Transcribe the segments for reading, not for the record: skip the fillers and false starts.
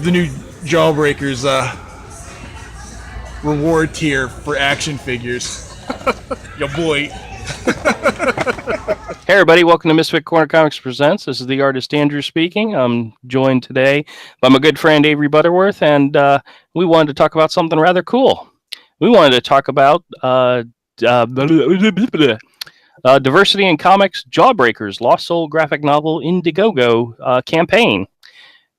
the new Jawbreakers reward tier for action figures. Yo, boy. Hey everybody, welcome to Misfit Corner Comics Presents. This is the artist Andrew speaking. I'm joined today by my good friend Avery Butterworth, and we wanted to talk about something rather cool. We wanted to talk about Diversity in Comics Jawbreakers Lost Soul graphic novel Indiegogo campaign,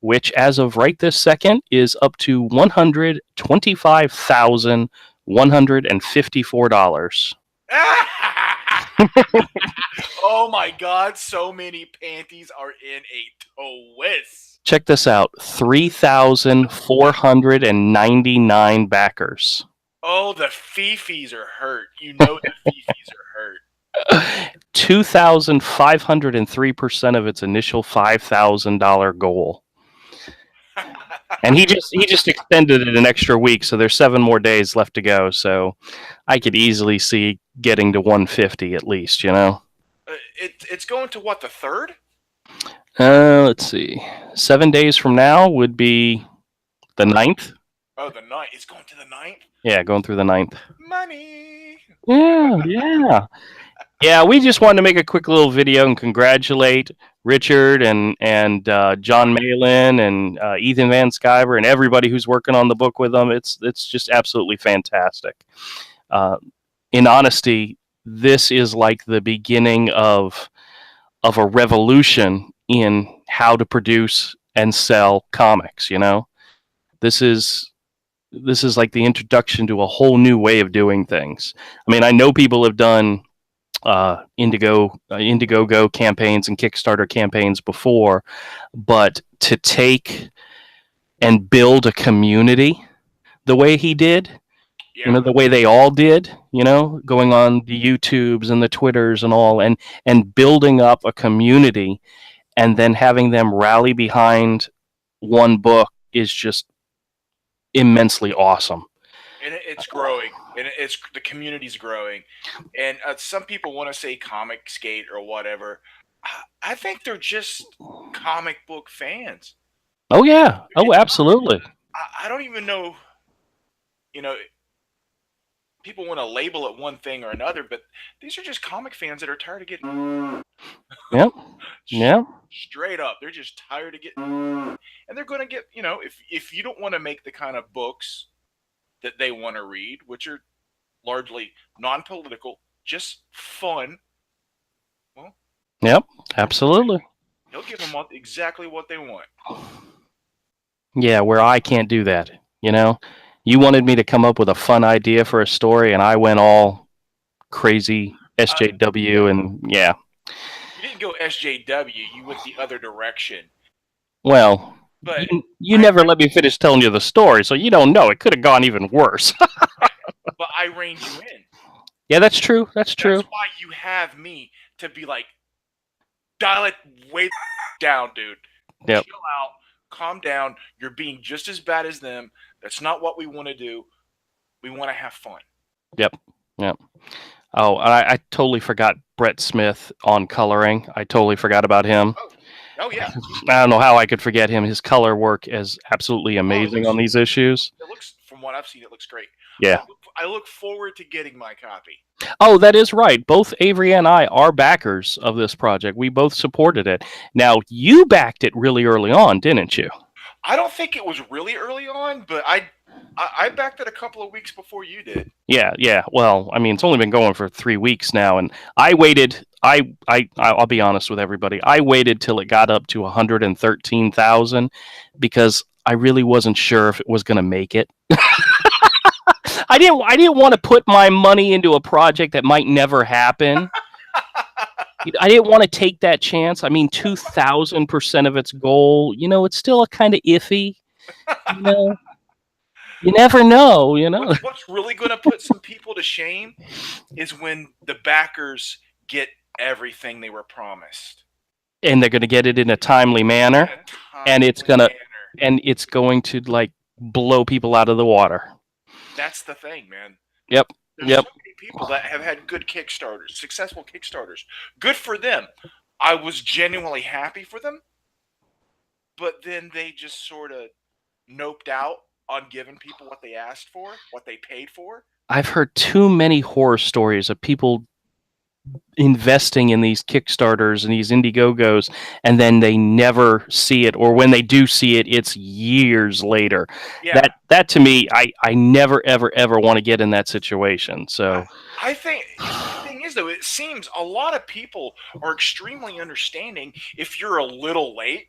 which as of right this second is up to $125,154. Oh my god, so many panties are in a twist. Check this out, 3,499 backers. Oh, the fifis are hurt. You know the fifis are hurt. 2,503% of its initial $5,000 goal. And he just extended it an extra week, so there's 7 more days left to go. So I could easily see getting to 150 at least, you know. It's going to what, the 3rd? Let's see. 7 days from now would be the 9th. Oh, the 9th. It's going to the 9th? Yeah, going through the 9th. Money. Yeah. Yeah, we just wanted to make a quick little video and congratulate Richard and John Malin and Ethan Van Sciver and everybody who's working on the book with them. It's just absolutely fantastic. In honesty, this is like the beginning of a revolution in how to produce and sell comics. You know, this is like the introduction to a whole new way of doing things. I mean, I know people have done Indiegogo campaigns and Kickstarter campaigns before, but to take and build a community the way he did, you know, the way they all did, you know, going on the YouTubes and the Twitters and all, and building up a community and then having them rally behind one book is just immensely awesome. And it's growing, and the community's growing, and some people want to say comic skate or whatever. I think they're just comic book fans. Oh yeah, oh absolutely. I don't even know, you know, people want to label it one thing or another, but these are just comic fans that are tired of getting. Yep. Yeah. Straight up, they're just tired of getting, and they're going to get, you know, if you don't want to make the kind of books that they want to read, which are largely non-political, just fun. Well, yep, absolutely. He'll give them exactly what they want. Yeah, where I can't do that. You know, you wanted me to come up with a fun idea for a story, and I went all crazy SJW, and yeah. You didn't go SJW. You went the other direction. Well. But you never let me finish telling you the story, so you don't know. It could have gone even worse. But I reined you in. Yeah, that's true. That's true. That's why you have me to be like, dial it way down, dude. Yep. Chill out. Calm down. You're being just as bad as them. That's not what we want to do. We want to have fun. Yep. Yep. Oh, I totally forgot Brett Smith on coloring. I totally forgot about him. Oh, yeah. I don't know how I could forget him. His color work is absolutely amazing on these issues. It looks, from what I've seen, it looks great. Yeah. I look forward to getting my copy. Oh, that is right. Both Avery and I are backers of this project. We both supported it. Now, you backed it really early on, didn't you? I don't think it was really early on, but I backed it a couple of weeks before you did. Yeah. Well, I mean, it's only been going for 3 weeks now, and I waited. I'll be honest with everybody. I waited till it got up to 113,000 because I really wasn't sure if it was going to make it. I didn't want to put my money into a project that might never happen. I didn't want to take that chance. I mean, 2,000% of its goal. You know, it's still a kind of iffy. You know. You never know, you know. What's really going to put some people to shame is when the backers get everything they were promised, and they're going to get it in a timely manner, and it's going to like blow people out of the water. That's the thing, man. Yep. There's so many people that have had good Kickstarters, successful Kickstarters. Good for them. I was genuinely happy for them, but then they just sort of noped out on giving people what they asked for, what they paid for. I've heard too many horror stories of people investing in these Kickstarters and these Indiegogos, and then they never see it, or when they do see it, it's years later. Yeah. That to me, I never ever want to get in that situation. So I think the thing is, though, it seems a lot of people are extremely understanding if you're a little late.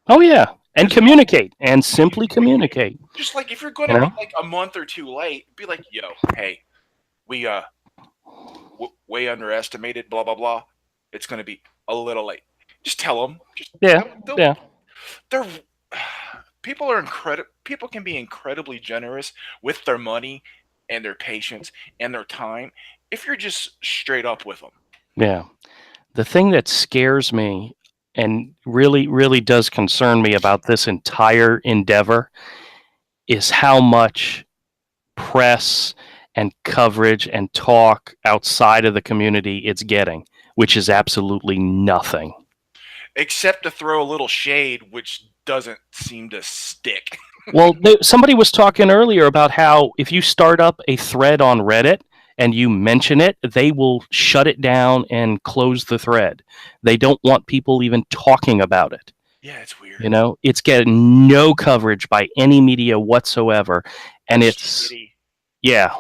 oh yeah, and communicate, and simply communicate. Just like if you're going to be like a month or two late, be like, yo, hey, we way underestimated, blah blah blah. It's going to be a little late. Just tell them. Yeah. They're people are incredible. People can be incredibly generous with their money and their patience and their time if you're just straight up with them. Yeah. The thing that scares me and really does concern me about this entire endeavor is how much press and coverage and talk outside of the community it's getting, which is absolutely nothing. Except to throw a little shade, which doesn't seem to stick. Well, somebody was talking earlier about how if you start up a thread on Reddit and you mention it, they will shut it down and close the thread. They don't want people even talking about it. Yeah, it's weird. You know, it's getting no coverage by any media whatsoever. And it's shitty. Yeah.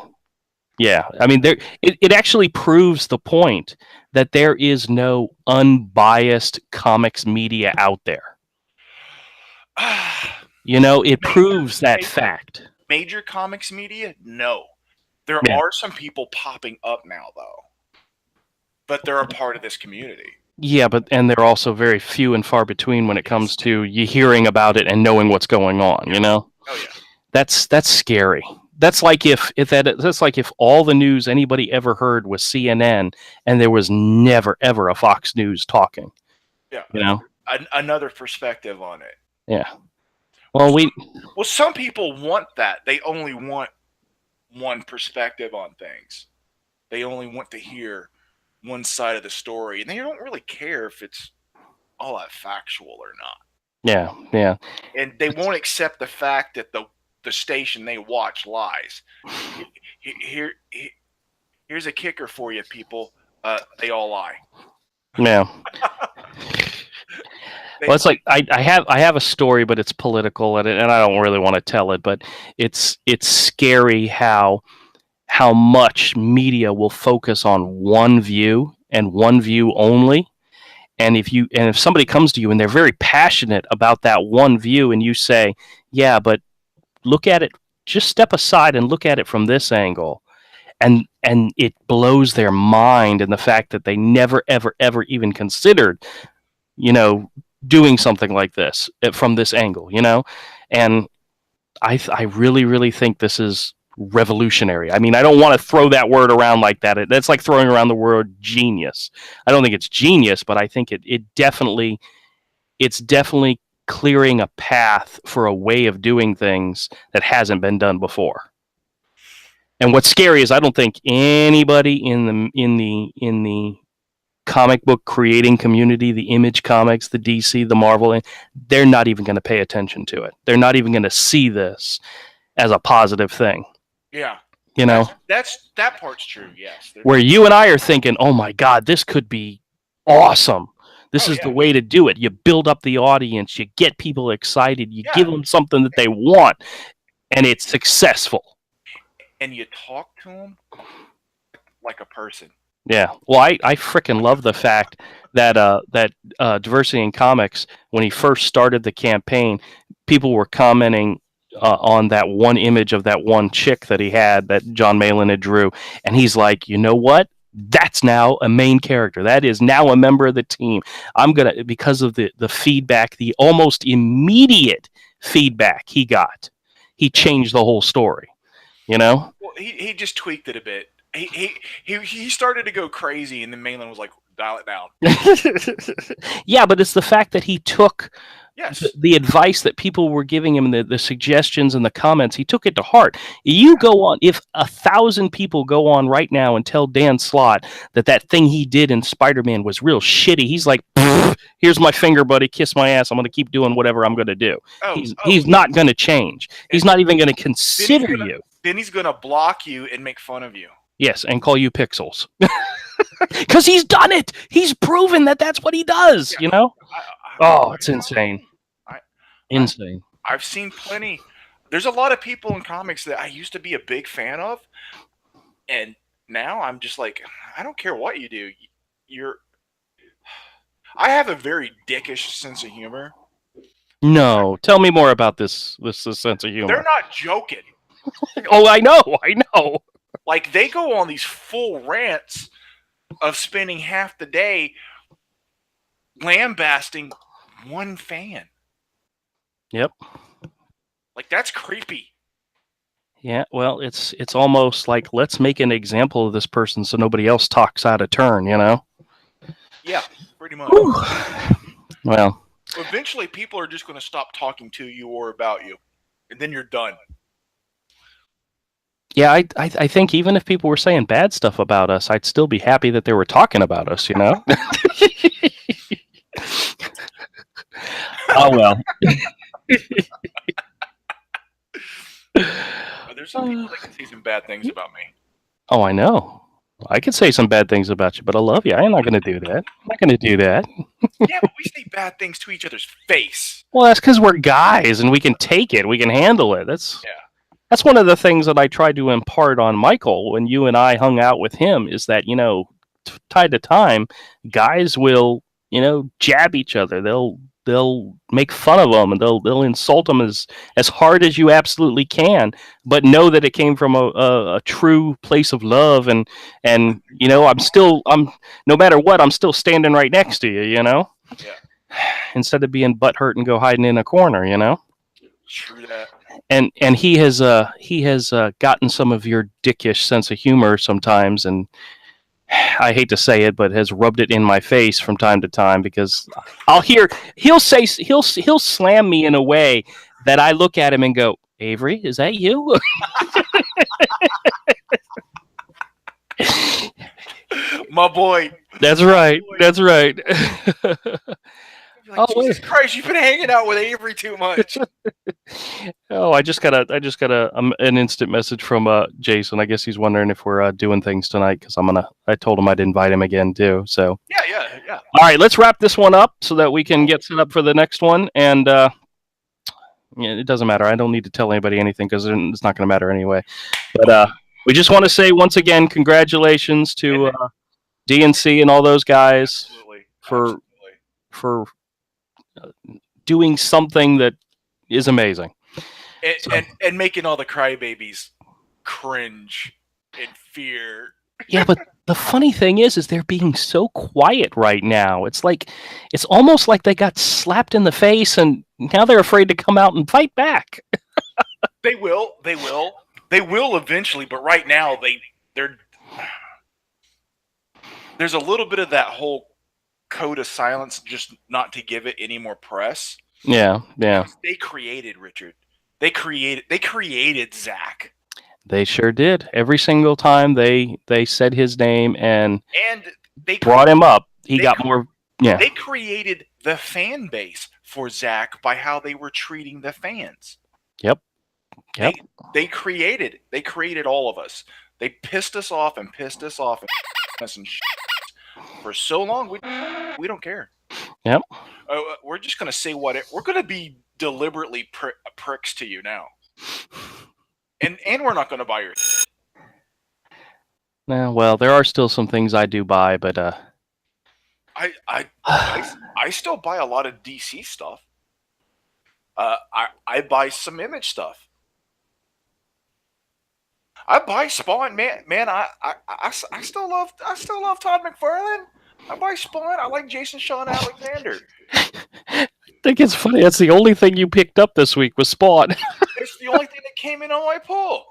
I mean, it actually proves the point that there is no unbiased comics media out there. You know, it proves that fact. Major comics media? No. There are some people popping up now, though. But they're a part of this community. Yeah, and they're also very few and far between when it comes to you hearing about it and knowing what's going on, you know? Oh, yeah. That's scary. That's like if all the news anybody ever heard was CNN and there was never ever a Fox News talking. Yeah. You know? Another perspective on it. Yeah. Well, some people want that. They only want one perspective on things. They only want to hear one side of the story, and they don't really care if it's all that factual or not. Yeah. And they won't accept the fact that the station they watch lies. Here's a kicker for you, people. They all lie. Yeah. Well, it's like I have a story, but it's political, and I don't really want to tell it. But it's scary how much media will focus on one view and one view only. And if somebody comes to you and they're very passionate about that one view, and you say, "Yeah, but look at it. Just step aside and look at it from this angle," and it blows their mind, and the fact that they never ever even considered, you know, doing something like this from this angle, you know. And I really think this is revolutionary. I mean, I don't want to throw that word around like that. That's like throwing around the word genius. I don't think it's genius, but I think it's definitely clearing a path for a way of doing things that hasn't been done before. And what's scary is I don't think anybody in the comic book creating community, the Image Comics, the DC, the Marvel, they're not even going to pay attention to it. They're not even going to see this as a positive thing. Yeah. You know? That part's true, yes. Where you and I are thinking, oh my God, this could be awesome. This is the way to do it. You build up the audience, you get people excited, you give them something that they want, and it's successful. And you talk to them like a person. Yeah. Well, I freaking love the fact that Diversity in Comics, when he first started the campaign, people were commenting on that one image of that one chick that he had, that John Malin had drew, and he's like, you know what? That's now a main character. That is now a member of the team. I'm gonna, because of the feedback, the almost immediate feedback he got, he changed the whole story. You know? Well, he just tweaked it a bit. He started to go crazy, and then Malin was like, dial it down. Yeah, but it's the fact that he took Yes. the advice that people were giving him, the suggestions and the comments, he took it to heart. You go on, if 1,000 people go on right now and tell Dan Slott that thing he did in Spider-Man was real shitty, he's like, here's my finger, buddy, kiss my ass. I'm going to keep doing whatever I'm going to do. He's not going to change. He's not even going to consider you. Then he's going to block you and make fun of you. Yes, and call you Pixels. Because he's done it. He's proven that that's what he does, you know? It's insane. Insane. I've seen plenty. There's a lot of people in comics that I used to be a big fan of, and now I'm just like, I don't care what you do. I have a very dickish sense of humor. No, tell me more about this sense of humor. They're not joking. Oh, I know. Like, they go on these full rants of spending half the day lambasting one fan. Yep. Like, that's creepy. Yeah, well, it's almost like, let's make an example of this person so nobody else talks out of turn, you know? Yeah, pretty much. Whew. Well, eventually people are just going to stop talking to you or about you, and then you're done. Yeah, I think even if people were saying bad stuff about us, I'd still be happy that they were talking about us, you know? Oh, well. There's some people that can say some bad things about me. Oh, I know. I could say some bad things about you, but I love you. I'm not going to do that. I'm not going to do that. Yeah, but we say bad things to each other's face. Well, that's because we're guys and we can take it. We can handle it. That's one of the things that I tried to impart on Michael when you and I hung out with him, is that, you know, time to time, guys will, you know, jab each other. They'll make fun of them, and they'll insult them as hard as you absolutely can, but know that it came from a true place of love, and you know, I'm no matter what, I'm still standing right next to you, you know? Yeah. Instead of being butthurt and go hiding in a corner, you know? True that. And he has gotten some of your dickish sense of humor sometimes, and I hate to say it, but has rubbed it in my face from time to time, because he'll slam me in a way that I look at him and go, Avery, is that you? My boy. That's right. That's right. Like, Jesus Christ, you've been hanging out with Avery too much. I just got an instant message from Jason. I guess he's wondering if we're doing things tonight, because I told him I'd invite him again too. So yeah. All right, let's wrap this one up so that we can get set up for the next one. And it doesn't matter. I don't need to tell anybody anything, because it's not going to matter anyway. But we just want to say once again, congratulations to DNC and all those guys for doing something that is amazing. And making all the crybabies cringe in fear. Yeah, but the funny thing is they're being so quiet right now. It's almost like they got slapped in the face, and now they're afraid to come out and fight back. They will eventually, but right now there's a little bit of that whole code of silence, just not to give it any more press. Yeah. They created Richard. They created Zach. They sure did. Every single time they said his name and they brought him up, he got more. Yeah. They created the fan base for Zach by how they were treating the fans. Yep. They created all of us. They pissed us off and for so long, we don't care. Yep. We're just gonna say we're gonna be deliberately pricks to you now, and we're not gonna buy your. Well, there are still some things I do buy, but I still buy a lot of DC stuff. I buy some Image stuff. I buy Spawn, man. I still love Todd McFarlane. I buy Spawn. I like Jason Shawn Alexander. I think it's funny. That's the only thing you picked up this week was Spawn. It's the only thing that came in on my pull.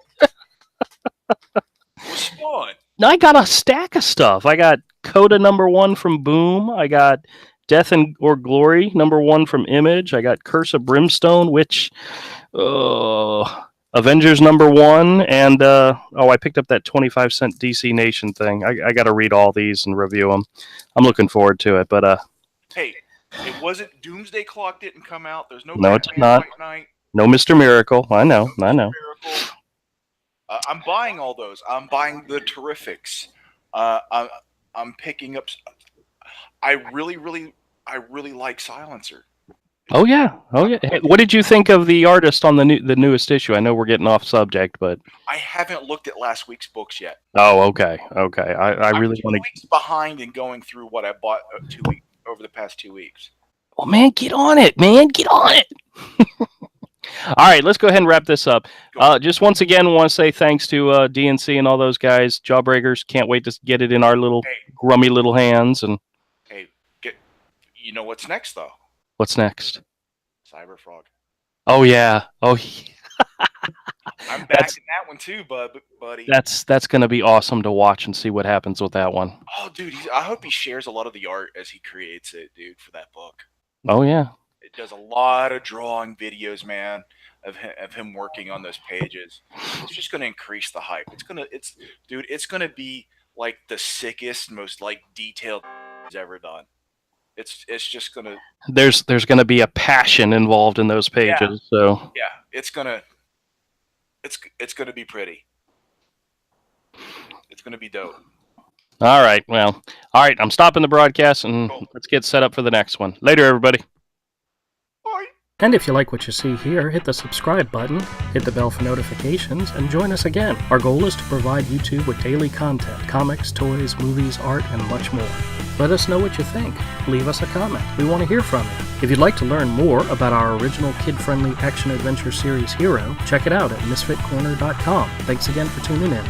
Was Spawn. I got a stack of stuff. I got Coda #1 from Boom. I got Death and or Glory #1 from Image. I got Curse of Brimstone, which Avengers #1, and I picked up that 25-cent DC Nation thing. I got to read all these and review them. I'm looking forward to it, but hey, it wasn't Doomsday Clock didn't come out. There's no No, it's Batman not. White Knight. no Mr. Miracle. I know. Miracle. I'm buying all those. I'm buying the Terrifics. I'm picking up. I really like Silencer. Oh yeah. Hey, what did you think of the artist on the newest issue? I know we're getting off subject, but I haven't looked at last week's books yet. oh, okay. I really want to. 2 weeks behind in going through what I bought over the past 2 weeks. Oh man, get on it, man! Get on it. All right, let's go ahead and wrap this up. Just once again, want to say thanks to DNC and all those guys. Jawbreakers, can't wait to get it in our little grummy little hands. And hey, you know what's next though? What's next? Cyberfrog. Oh yeah. Oh. I'm back in that one too, buddy. That's going to be awesome to watch and see what happens with that one. Oh, dude, I hope he shares a lot of the art as he creates it, dude, for that book. Oh yeah. It does a lot of drawing videos, man, of him working on those pages. It's just going to increase the hype. It's going to be like the sickest, most like detailed he's ever done. It's just going to. There's going to be a passion involved in those pages. Yeah. So yeah, it's gonna be pretty. It's gonna be dope. All right. Well, all right. I'm stopping the broadcast and let's get set up for the next one. Later, everybody. Bye. And if you like what you see here, hit the subscribe button, hit the bell for notifications, and join us again. Our goal is to provide YouTube with daily content, comics, toys, movies, art, and much more. Let us know what you think. Leave us a comment. We want to hear from you. If you'd like to learn more about our original kid-friendly action-adventure series Hero, check it out at misfitcorner.com. Thanks again for tuning in.